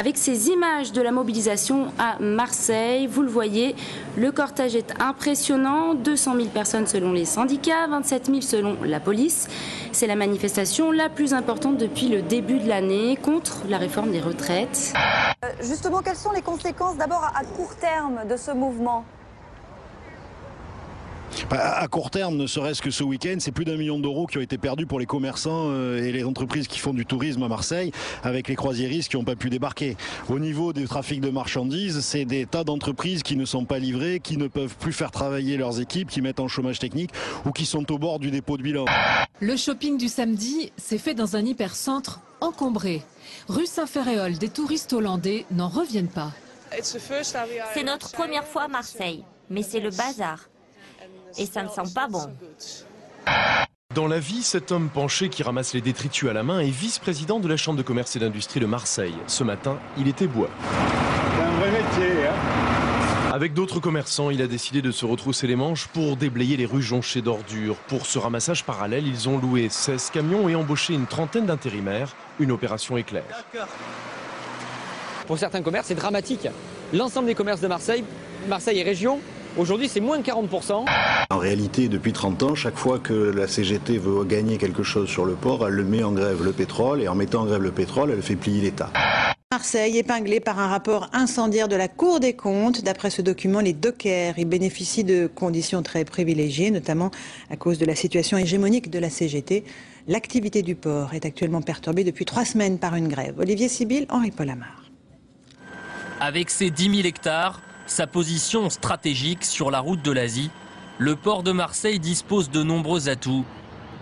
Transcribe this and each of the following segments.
avec ces images de la mobilisation à Marseille. Vous le voyez, le cortège est impressionnant, 200 000 personnes selon les syndicats, 27 000 selon la police. C'est la manifestation la plus importante depuis le début de l'année contre la réforme des retraites. Justement, quelles sont les conséquences d'abord à court terme de ce mouvement ? À court terme, ne serait-ce que ce week-end, c'est plus d'1 million d'euros qui ont été perdus pour les commerçants et les entreprises qui font du tourisme à Marseille, avec les croisiéristes qui n'ont pas pu débarquer. Au niveau du trafic de marchandises, c'est des tas d'entreprises qui ne sont pas livrées, qui ne peuvent plus faire travailler leurs équipes, qui mettent en chômage technique ou qui sont au bord du dépôt de bilan. Le shopping du samedi s'est fait dans un hypercentre encombré. Rue Saint-Ferréol, des touristes hollandais n'en reviennent pas. C'est notre première fois à Marseille, mais c'est le bazar. Et ça ne sent pas bon. Dans la vie, cet homme penché qui ramasse les détritus à la main est vice-président de la Chambre de commerce et d'industrie de Marseille. Ce matin, il était bois. C'est un vrai métier, hein. Avec d'autres commerçants, il a décidé de se retrousser les manches pour déblayer les rues jonchées d'ordures. Pour ce ramassage parallèle, ils ont loué 16 camions et embauché une trentaine d'intérimaires. Une opération éclair. Pour certains commerces, c'est dramatique. L'ensemble des commerces de Marseille et région, aujourd'hui, c'est moins de 40%. En réalité, depuis 30 ans, chaque fois que la CGT veut gagner quelque chose sur le port, elle le met en grève le pétrole, et en mettant en grève le pétrole, elle fait plier l'État. Marseille, épinglé par un rapport incendiaire de la Cour des comptes. D'après ce document, les dockers y bénéficient de conditions très privilégiées, notamment à cause de la situation hégémonique de la CGT. L'activité du port est actuellement perturbée depuis 3 semaines par une grève. Olivier Sibyl, Henri-Paul Amar. Avec ses 10 000 hectares, sa position stratégique sur la route de l'Asie, le port de Marseille dispose de nombreux atouts.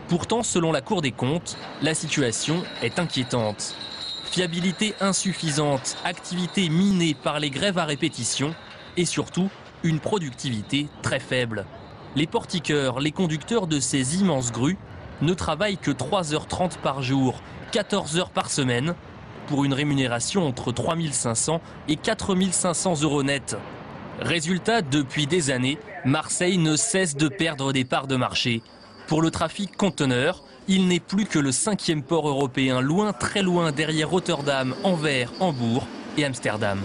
Pourtant, selon la Cour des comptes, la situation est inquiétante. Fiabilité insuffisante, activité minée par les grèves à répétition et surtout une productivité très faible. Les portiqueurs, les conducteurs de ces immenses grues ne travaillent que 3h30 par jour, 14 heures par semaine, pour une rémunération entre 3 500 et 4 500 euros net. Résultat, depuis des années, Marseille ne cesse de perdre des parts de marché. Pour le trafic conteneur, il n'est plus que le 5e port européen, loin, très loin derrière Rotterdam, Anvers, Hambourg et Amsterdam.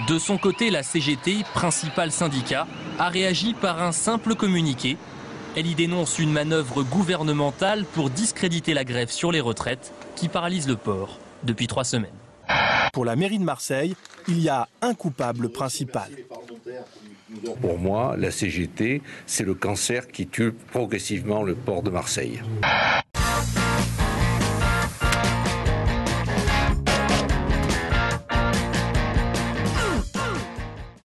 De son côté, la CGT, principal syndicat, a réagi par un simple communiqué. Elle y dénonce une manœuvre gouvernementale pour discréditer la grève sur les retraites qui paralyse le port depuis 3 semaines. Pour la mairie de Marseille, il y a un coupable principal. Pour moi, la CGT, c'est le cancer qui tue progressivement le port de Marseille.